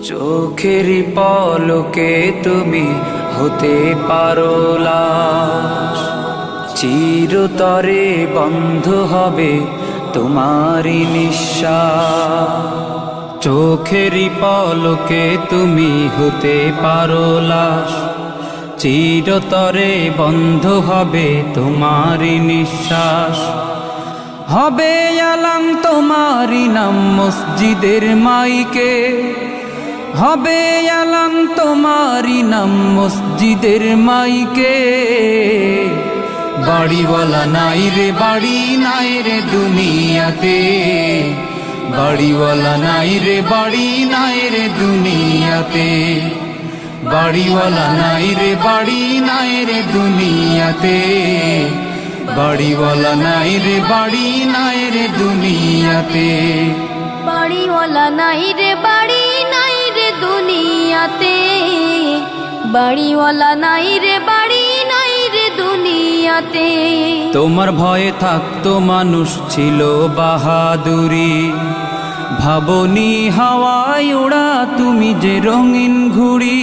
চোখের পলকে তুমি হতে পারো লাশ, চিরতরে বন্ধ হবে তোমারই নিঃশ্বাস। চোখের পলকে তুমি হতে পারো লাশ, চিরতরে বন্ধ হবে তোমারই নিঃশ্বাস। হবে আলাম তোমারই নাম মসজিদের মাইকে, হবে আলাম তোমারই নাম মসজিদের মাইকে। বাড়িওয়ালা নাই রে বাড়ি নাই রে দুনিয়াতে, বাড়িওয়ালা নাই রে বাড়ি নাই রে দুনিয়াতে। বাড়িওয়ালা নাই রে বাড়ি নাই রে দুনিয়াতে, বাড়িওয়ালা নাই রে বাড়ি নাই রে দুনিয়াতে। বাড়িওয়ালা নাই রে বাড়ি নাই রে দুনিয়াতে, বাড়িওয়ালা নাই রে বাড়ি নাই রে দুনিয়াতে। তোমার ভয়ে থাকতো মানুষ ছিল বাহাদুরি, ভাবনি হাওয়ায় ওড়া তুমি যে রঙিন ঘুড়ি।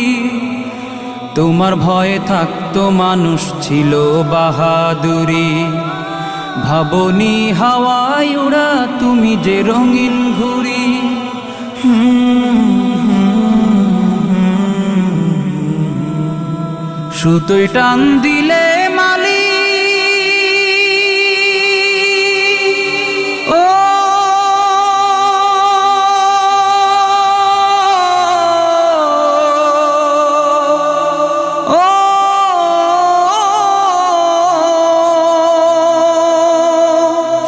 তোমার ভয়ে থাকতো মানুষ ছিল বাহাদুরি, ভাবনি হাওয়ায় ওড়া তুমি যে রঙিন ঘুড়ি। সুতোয় টান দিলে মালি ও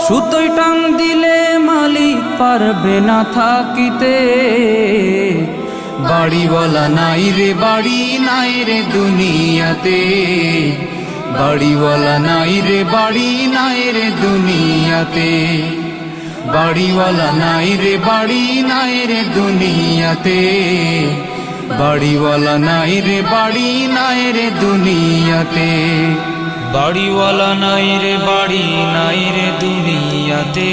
সুতোয় টান দিলে মালিক পারবে না থাকিতে। বাড়িওয়ালা নাই রে বাড়ি নাই রে দুনিয়াতে, বাড়িওয়ালা নাই রে বাড়ি নাই রে দুনিয়াতে। বাড়িওয়ালা নাই রে বাড়ি নাই রে দুনিয়াতে, বাড়িওয়ালা নাই রে বাড়ি নাই রে দুনিয়াতে। বাড়িওয়ালা নাই রে বাড়ি নাই রে দুনিয়াতে,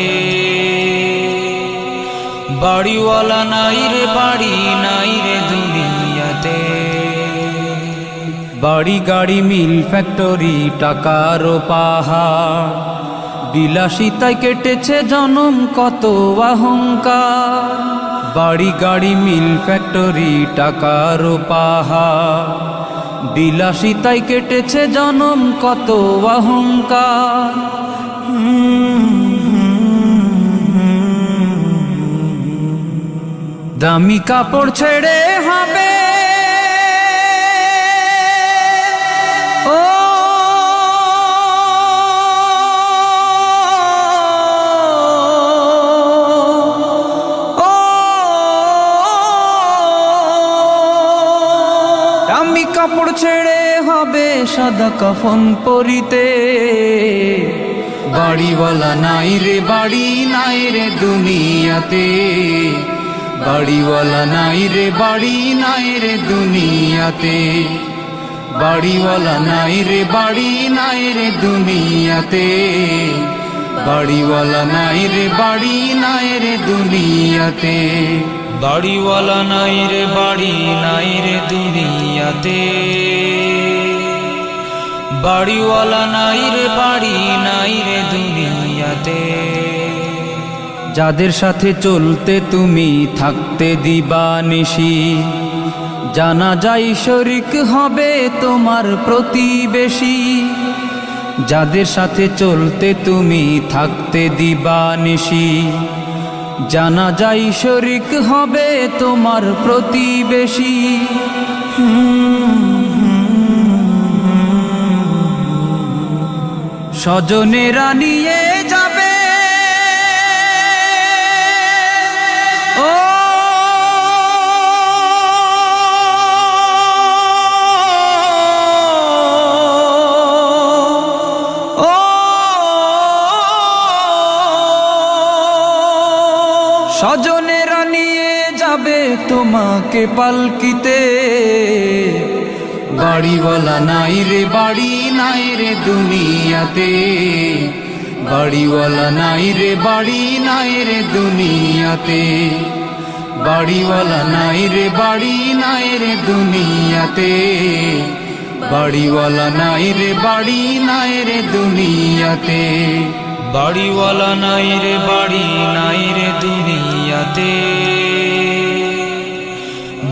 বাড়িওয়ালা নাই রে বাড়ি নাই রে দুনিয়াতে। বাড়ি গাড়ি মিল ফ্যাক্টরি টাকার পাহাড়, বিলাসিতায় কেটেছে জনম কত অহংকার। বাড়ি গাড়ি মিল ফ্যাক্টরি টাকার পাহাড়, বিলাসিতায় কেটেছে জনম কত অহংকার। দামি কাপড় ছেড়ে হবে ও দামি কাপড় ছেড়ে হবে সাদা কাফন পরিতে। বাড়িওয়ালা নাই রে বাড়ি নাই রে দুনিয়াতে, বাড়িওয়ালা নাই রে বাড়ি নাই রে দুনিয়াতে। বাড়িওয়ালা নাই রে বাড়ি নাই রে দুনিয়াতে, বাড়িওয়ালা নাই রে বাড়ি নাই রে দুনিয়াতে। বাড়িওয়ালা নাই রে বাড়ি নাই রে দুনিয়াতে, বাড়িওয়ালা নাই রে বাড়ি নাই রে দুনিয়াতে। যাদের সাথে চলতে তুমি থাকতে দিবানিশি, জানা যায় শরিক হবে তোমার প্রতিবেশী। যাদের সাথে চলতে তুমি থাকতে দিবানিশি, জানা যায় শরিক হবে তোমার প্রতিবেশী। স্বজনেরা নিয়ে যাবে স্বজনেরা নিয়ে যাবে তোমাকে পালকিতে, বাড়িওয়ালা নাই রে বাড়ি নাই রে দুনিয়াতে, বাড়িওয়ালা নাই রে বাড়ি নাই রে দুনিয়াতে, বাড়িওয়ালা নাই রে বাড়ি নাই রে দুনিয়াতে, বাড়িওয়ালা নাই রে বাড়ি নাই রে দুনিয়াতে, বাড়িওয়ালা নাই রে বাড়ি নাই রে দুনিয়াতে,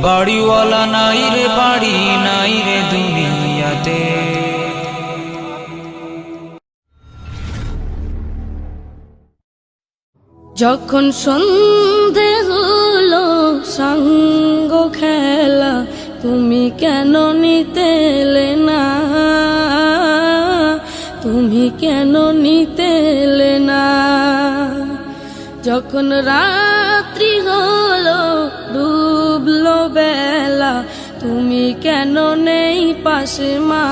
বাড়িওয়ালা নাই রে বাড়ি নাই রে দুনিয়াতে। যখন সন্ধে হলো সঙ্গ খেলা, তুমি কেন নিতে এলে না, তুমি কেন নিতে এলে না। যখন রাত্রি হলো ডুবলো বেলা, তুমি কেন নেই পাশে মা,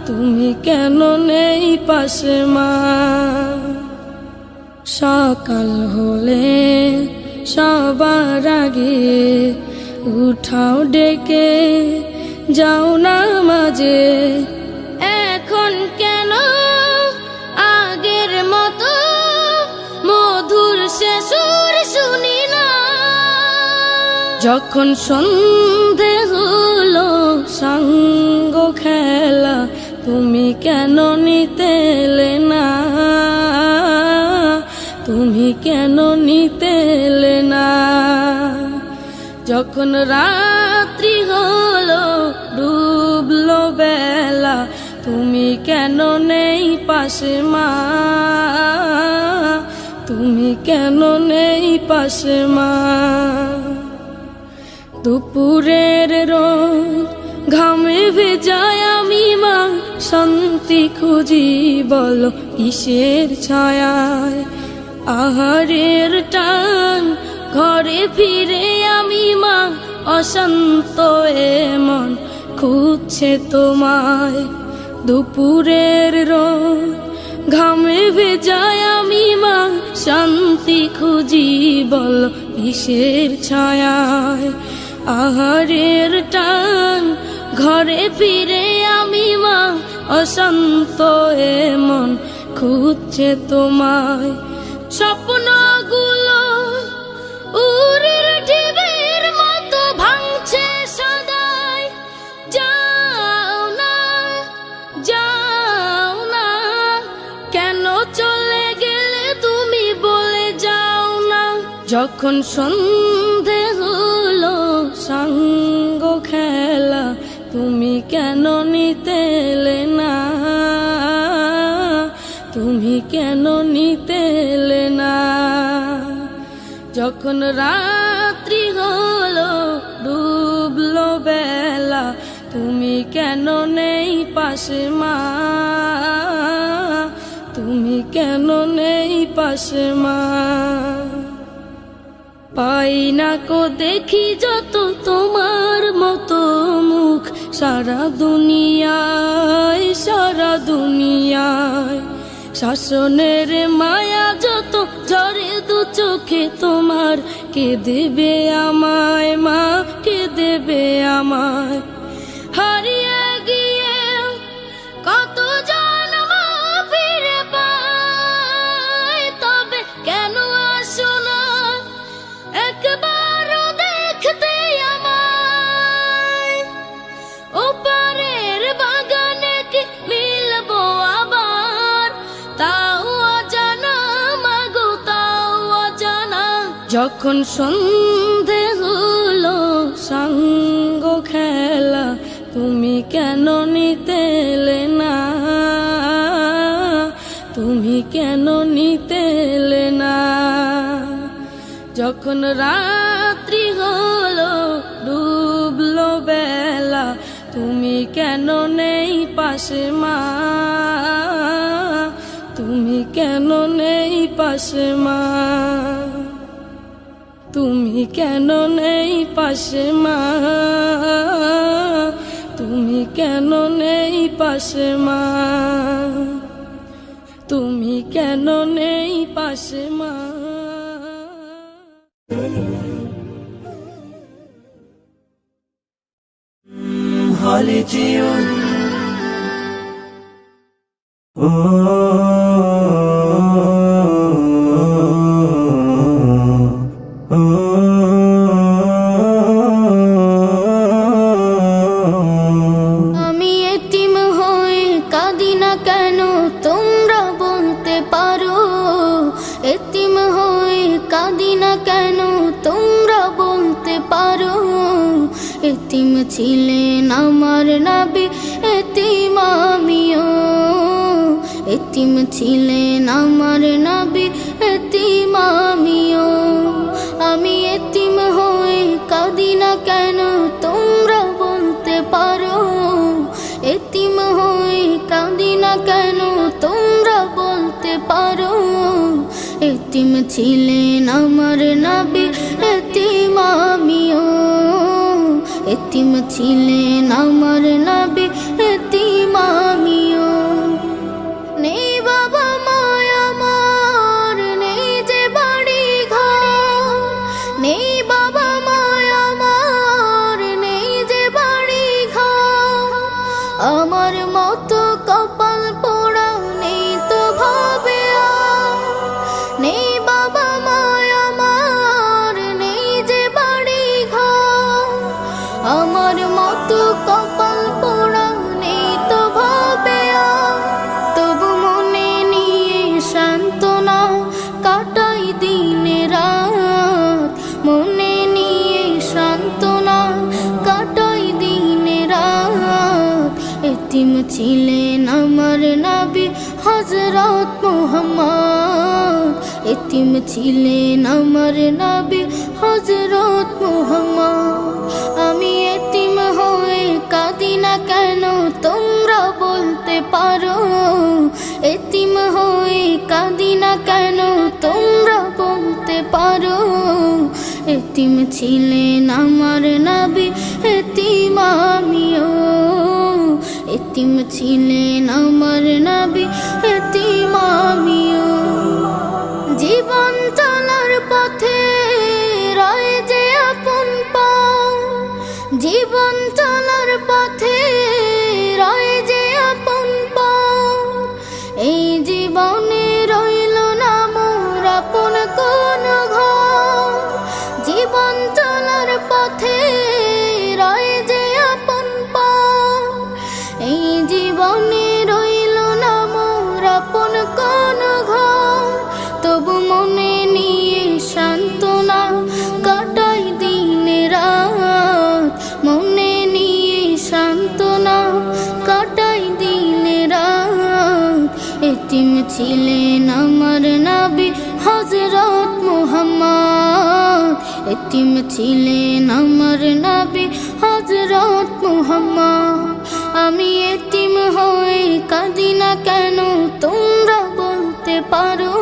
তুমি কেন নেই পাশে মা। সকাল হলে সবার আগে উঠাও ডেকে যাও না মাঝে, এখন কেন আগের মতো মধুর সে সুর শুনি না। যখন সন্ধে হলো সঙ্গ খেলা, তুমি কেন নিতে এলে না, তুমি কেন নিতে এলে না। যখন রাত্রি হলো ডুবলো বেলা, তুমি কেন নেই পাশে মা, তুমি কেন নেই পাশে মা। দুপুরের রোদ ঘামে ভেজায় আমি মা, শান্তি খুঁজি বলো কিসের ছায়ায়। আহারের টান ঘরে ফিরে আমি মা, অশান্ত মন খুঁজছে তোমায়। দুপুরের রোদ ঘামে ভেজায় আমি মা, শান্তি খুঁজি বলো কিসের ছায়ায়। আহারের টান ঘরে ফিরে আমি মা, অশান্ত মন খুঁজছে তোমায়। স্বপ্নগুলো উড়ের ঢেউয়ের মতো ভাঙছে সদাই, যাও না যাও না, কেন চলে গেলে তুমি বলে যাও না। যখন সন্ধে হলো সঙ্গ খেলা, তুমি কেন নিতে এলে না, তুমি কেন নিতে এলে না। যখন রাত্রি হলো ডুবলো বেলা, তুমি কেন নেই পাশে মা, তুমি কেন নেই পাশে মা। পাই না কো দেখি যত তোমার মতো মুখ, সারা দুনিয়ায় সারা দুনিয়ায়। শাসনের মায়া যত ঝরে দু চোখে তোমার, কে দেবে আমায় মা, কে দেবে আমায়। হারিয়ে গিয়ে কত জন্ম ফিরে পাই, তবে কেন আসো না একবারও দেখতে আমায়। ওপারের বাগানে কি মিলবো আবার, তাও অজানা মাগো তাও অজানা। যখন সন্ধে হলো সঙ্গ খেলা, তুমি কেন নিতে এলে না, তুমি কেন নিতে এলে না। যখন রাত্রি হলো ডুবলো বেলা, তুমি কেন নেই পাশে মা, তুমি কেন নেই পাশে মা, তুমি কেন নেই পাশে মা, তুমি কেন নেই পাশে মা, তুমি কেন নেই পাশে মা। হলে যেও ও আমি এতিম হয়ে কাঁদি না কেন তোমরা বলতে পারো, এতিম হয়ে কাঁদি না কেন তোমরা বলতে পারো। এতিম ছিলেন আমার নবী, এতিম আমিও। এতিম ছিলেন আমার নবী, এতিম আমিও। আমি এতিম হয়ে কাঁদি না কেন তোমরা বলতে পারো, এতিম হয়ে কাঁদি না কেন তোমরা বলতে পারো। এতিম ছিলেন আমার নবী, এতিম আমিও। এতিম ছিলেন আমার নবী, এতিম আমিও। নেই বাবা মায়া আমার, নেই যে বাড়ি ঘর, নেই বাবা মায়া আমার, নেই যে বাড়ি ঘর। আমার মতো কপাল পোড়া নেই তো ভাবে আর, নেই বাবা মায়া আমার, নেই যে বাড়ি ঘর। আমার মতো কপাল পোড়া নেই তো ভাবে আর, তবু মনে নিয়ে সান্ত্বনা কাটাই দিনে রাত, মনে নিয়ে সান্ত্বনা কাটাই দিনে রাত। এতিম ছিলেন আমার নবী হযরত মুহাম্মদ, এতিম ছিলেন আমার নবী হযরত মুহাম্মদ। আমি এতিম হয়ে কাঁদি না কেন তোমরা বলতে পারো, এতিম হয়ে কাঁদি না কেন তোমরা বলতে পারো। এতিম ছিলেন আমার নবী, এতিম আমিও। এতিম ছিলেন আমার নবী, এতিম আমিও। জীবন চলার পথে রয়ে যে আপন পাও, জীবন চলার পথে রয়ে যে আপন পাও। এই জীবনে রইল না মোর আপন কোন ঘর, জীবন চলার পথে রয়ে যে আপন পাও। এই জীবনে রইল না মোর আপন কোন ঘর, তবু মনে নিয়ে সান্ত্বনা কাটাই দিনে রাত, মনে নিয়ে সান্ত্বনা কাটাই দিনে রাত। এতিম ছিলেন আমার নবী হযরত মুহাম্মদ, এতিম ছিলেন আমার নবী হযরত মুহাম্মদ। আমি এতিম হয়ে কাঁদি না কেন তোমরা বলতে পারো,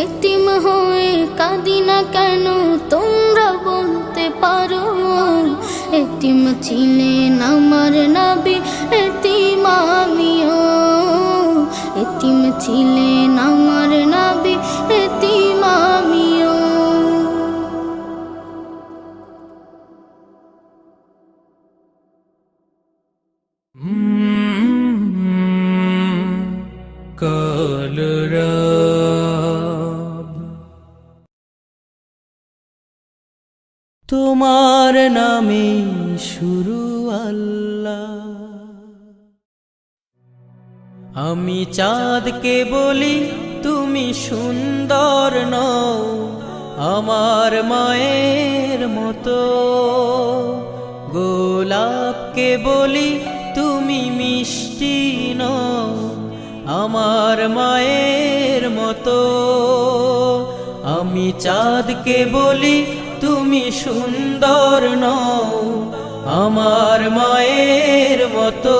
এতিম হয়ে কাঁদি না কেন তোমরা বলতে পারো। এতিম ছিলেন আমার নবী, এতিম আমিও। এতিম ছিলেন আমার নবী, এতিম আমিও। কলরব তোমার নামে শুরু আল্লাহ। আমি চাঁদকে বলি তুমি সুন্দর নও, আমার মায়ের মতো। গোলাপকে বলি তুমি মিষ্টি নও, আমার মায়ের মতো। আমি চাঁদকে বলি তুমি সুন্দর নও, আমার মায়ের মতো।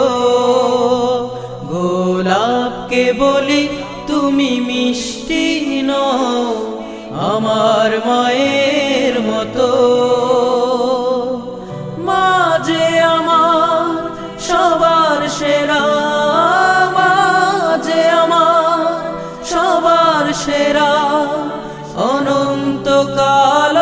গোলাপকে বলি তুমি মিষ্টি নও, আমার মায়ের মতো। মা যে আমার সবার সেরা, মা যে আমার সবার সেরা। অনন্তকাল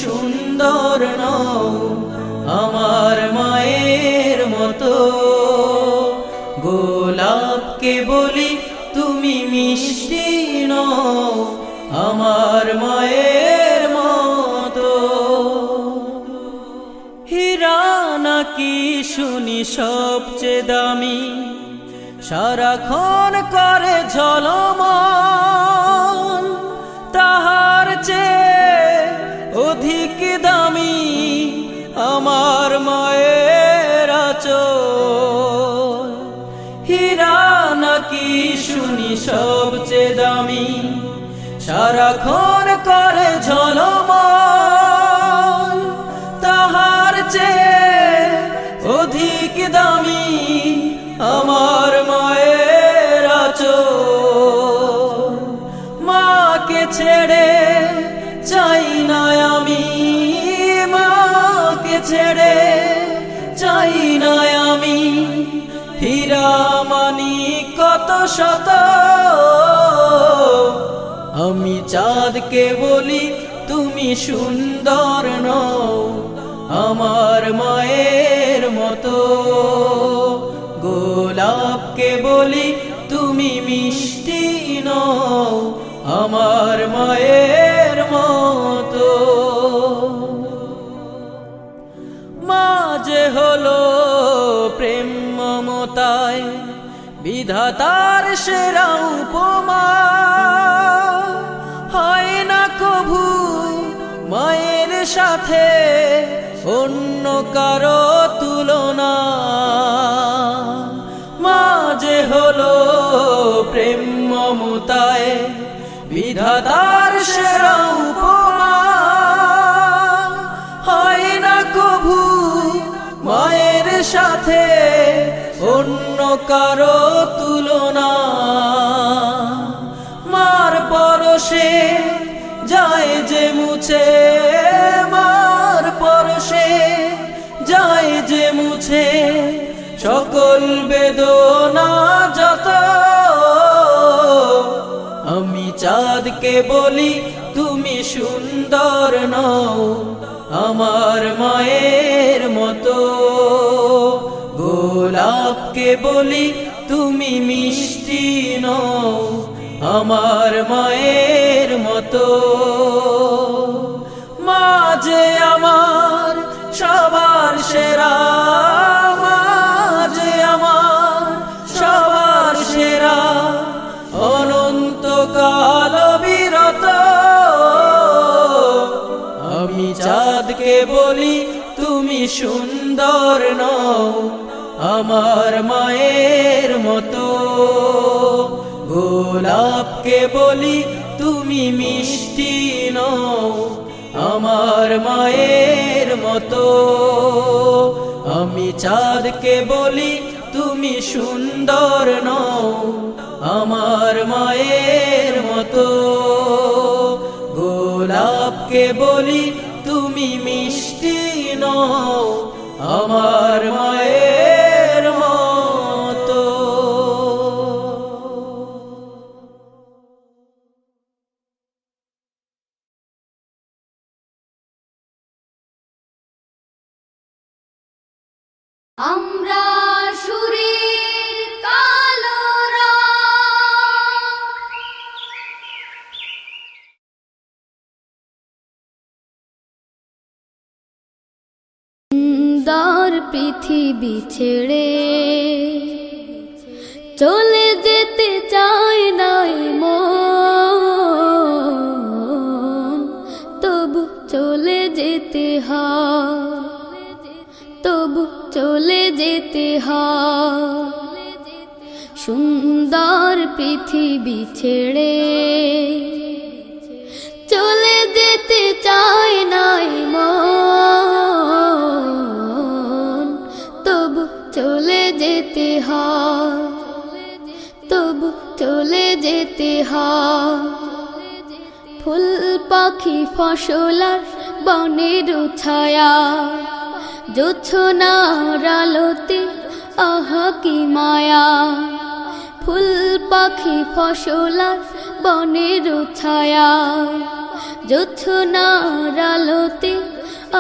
সুন্দর নও আমার মায়ের মতো। গোলাপকে বলি তুমি মিষ্টি নও আমার মায়ের মতো। হীরা নাকি শুনি সবচেয়ে দামি, সারাক্ষণ করে ঝলমল, তাহার চেয়ে অধিক দামি আমার মায়ের আঁচল। হীরা নাকি শুনি সবচেয়ে দামি, সারাক্ষণ করে ঝলমল, তাহার চেয়ে অধিক দামি আমার মায়ের আঁচল। মাকে ছেড়ে চাই না আমি, মাকে ছেড়ে চাই না আমি, হীরা মানি কত শত। আমি চাঁদকে বলি তুমি সুন্দর নও আমার মায়ের মতো। গোলাপকে বলি তুমি মিষ্টি নও আমার মায়ের মতো। মা যে হলো প্রেম মমতায় বিধাতার সেরা উপমা, হয় না কভু মায়ের সাথে অন্য কারো তুলনা। মা যে হলো প্রেম মমতায় বিধাতার সেরা উপমা, হয় না কভু মায়ের সাথে অন্য কারো তুলনা। মার পরশে যায় যে মুছে, মার পরশে যায় যে মুছে সকল বেদনা যত। আমি চাঁদকে বলি তুমি সুন্দর নও আমার মায়ের মতো। গোলাপকে বলি তুমি মিষ্টি নও আমার মায়ের মতো। মা যে আমার সবার সেরা, মা যে আমার সবার সেরা, অনন্তকাল বিরত। আমি চাঁদকে বলি তুমি সুন্দর নও আমার মায়ের মতো। গোলাপকে বলি তুমি মিষ্টি নও আমার মায়ের মতো। আমি চাঁদকে বলি তুমি সুন্দর নও আমার মায়ের মতো। গোলাপকে বলি তুমি মিষ্টি নও আমার মায়ের মতো। আমরা সুরের কালো রং, সুন্দর পৃথিবী ছেড়ে চলে যেতে চাই নাই মন, তবু চলে যেতে হয়, তবু চলে যেতে হয়। সুন্দর পৃথিবী ছেড়ে চলে যেতে চাই নাই মন, তবু চলে যেতে হয়, তবু চলে যেতে হয়। ফুল পাখি ফসল আর বনের ছায়া, জোছনার আলোতে আহা কি মায়া। ফুল পাখি ফসল আর বনের ছায়া, জোছনার আলোতে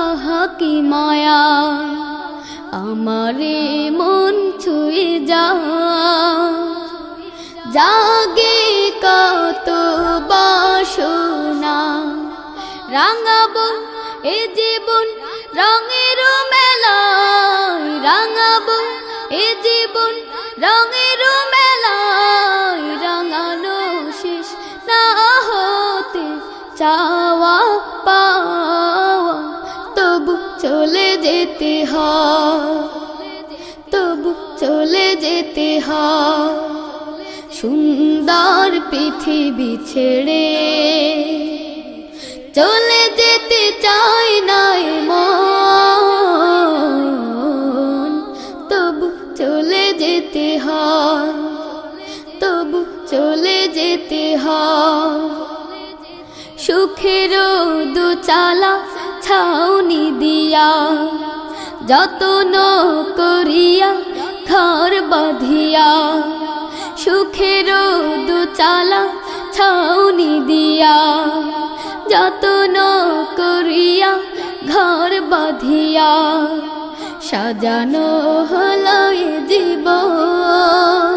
আহা কি মায়া, আমারে মন ছুঁয়ে যা, জাগে কত বাসনা, রাঙাবো এ জীবন রঙের মেলায়, রাঙাবো এ জীবন রঙের মেলায়, রাঙানো শেষ না হতে চাওয়া পাওয়া, তবু চলে যেতে হয়, তবু চলে যেতে হয়, সুন্দর পৃথিবী ছেড়ে চলে যেতে চাই নাই মন, তবু চলে যেতে হয়, তবু চলে যেতে হয়, সুখের দুচালা ছাউনি দিয়া, যতন করিয়া ঘর বাঁধিয়া, সুখের দুচালা ছাউনি দিয়া, যতন করিয়া ঘর বাঁধিয়া, সাজানো হলো এ জীবন,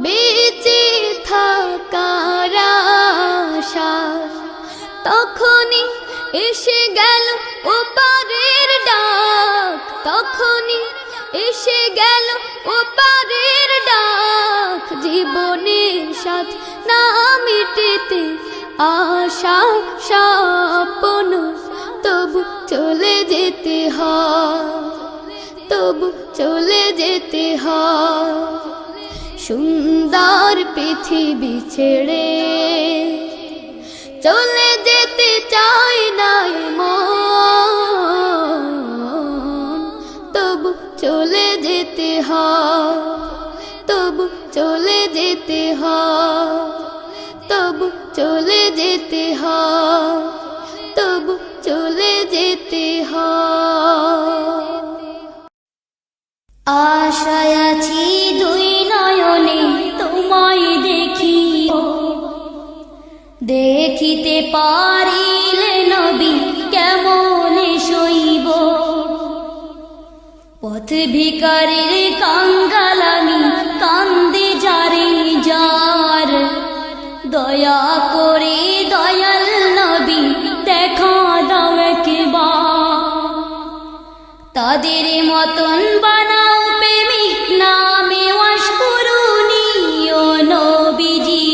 বেঁচে থাকার আশা, তখনই এসে গেল ওপারের ডাক, তখনই এসে গেল ওপারের ডাক, জীবনের সাথ না মিটেতে আশা স্বপ্ন, তবু চলে যেতে হয়, তবু চলে যেতে হয়, সুন্দর পৃথিবী ছেড়ে চলে যেতে চাই নাই মন, তবু চলে যেতে হয়, তবু চলে যেতে হয়, তবু চলে যেতে হয়, তবু চলে যেতে হয়। আশায় আছি দুই নয়নে তোমায় দেখি, দেখিতে পারিলে নবী কেমন সইব, পথ ভিখারির কাঙ্গাল আমি, কান্দে যারে যার, দয়া করে দয়াল নবী দেখা দাও একবার, তাদের মতন বানাও প্রেমিক নামে ওয়াস করুনি, ও নবীজি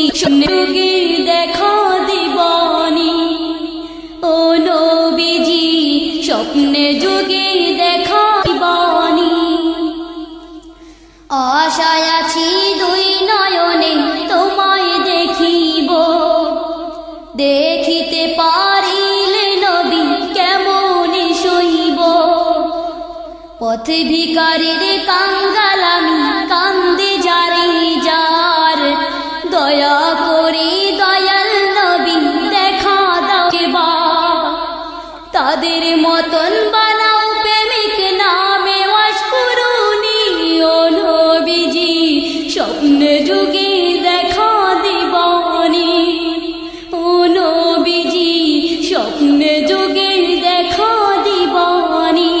যুগে দেখা দিবানি, ও নবীজি স্বপ্নে যুগে দেখা দিবানি, আশায় আছি দুই নয়নে তোমায় দেখিব, দেখিতে পারিলে নবী কেমন সইব, পথ ভিখারির কাঙ্গাল আমি, কান্দে যারে যার, দয়া করে দয়াল নবী দেখা দাও এবার, তাদের মতন বানাও প্রেমিক নামে ওয়াস করুনি, ও নবীজি স্বপ্নে যুগে দেখা দিবানি, ও নবীজি স্বপ্নে যুগে দেখা দিবানি,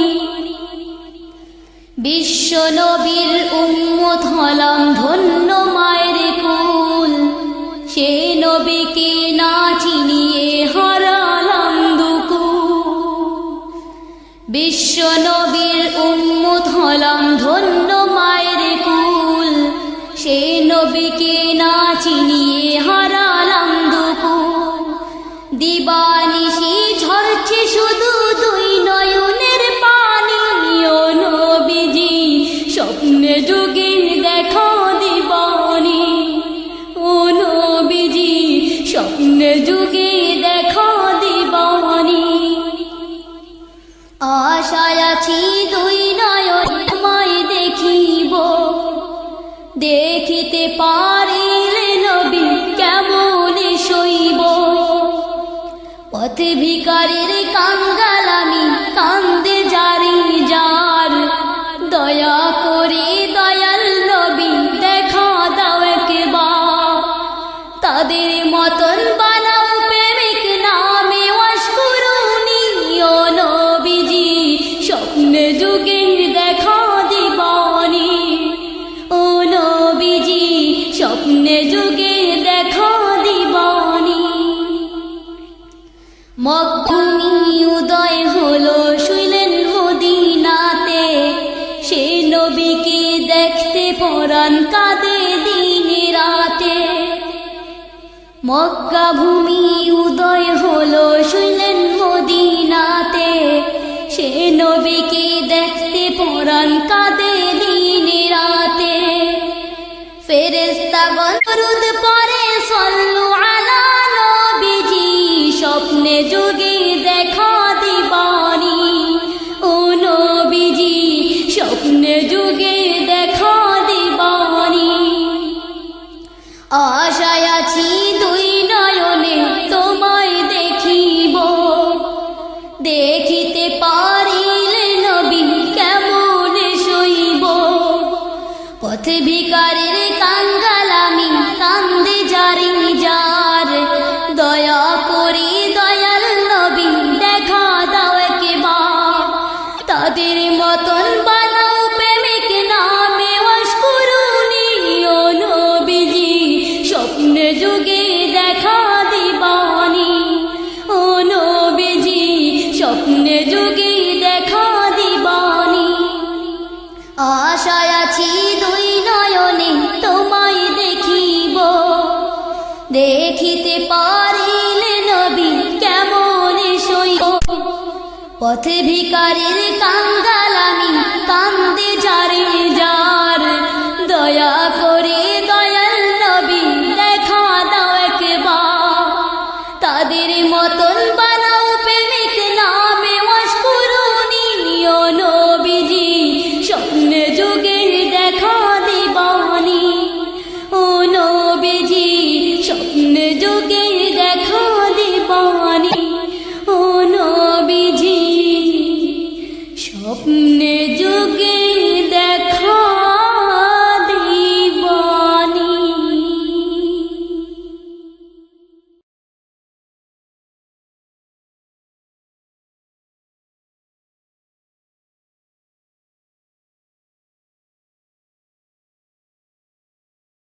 বিশ্ব নবীর উম্মত হলাম ধন্য মায়ের কুল, সে নবীকে না চিনিয়ে হারালাম দুকুল, বিশ্ব নবীর উম্মত হলাম ধন্য মায়ের কুল, সে নবীকে না চিনিয়ে হারালাম দুকুল, দিবানিশি ঝরছে শুধু দুই নয়নের পানি, ও নবীজি স্বপ্নে যুগে দেখা দিবানি, ও নবীজি স্বপ্নে যুগে দেখা দিবানি, আশায় আছি দুই নয়ন তোমায় দেখিব, দেখিতে পারিলে নবী কেমন সইব, পথ ভিখারির কাঙ্গাল আমি, কান্দে যারে যার, দয়া করে দয়াল নবী দেখা দাও একবার, তাদের মতন বানাও প্রেমিক নামে স্বপ্নে যুগে দেখা দিবানি মক্কামি উদয় হলো শুইলেন মদিনাতে সে নবীকে দেখতে পরাণ কাঁদে দিন রাতে মক্কা ভূমি উদয় হলো শুইলেন মদিনাতে সে নবীকে দেখতে পরাণ কাঁদে দিন রাতে ফেরেশতাগণ দরুদ পড়ে সাল্লু আলা নবীজি স্বপ্নে যুগে দেখা দিবানি ও নবীজি স্বপ্নে যুগে দেখা দিবানি আশায় আছি দুই নয়নে তোমায় দেখিব দেখিতে পারিলে নবী কেমন সইব পথে ভিখারির কাঙ্গাল আমি কান্দে জারি যার দয়া করি দয়াল নবী দেখা দাও একবার তাদের মতন বানাও প্রেমিক নামে ওয়াশকুরুনি ও নবীজি স্বপ্নে যুগে দেখা দিবানি ও নবীজি স্বপ্নে যুগে দেখা দিবানি আশায় আছি দুই নয়নে তোমায় দেখিব দেখিতে পারিলে নবী কেমন সইব পথে ভিখারির কাঙ্গাল আমি কান্দে যারে যার দয়া করে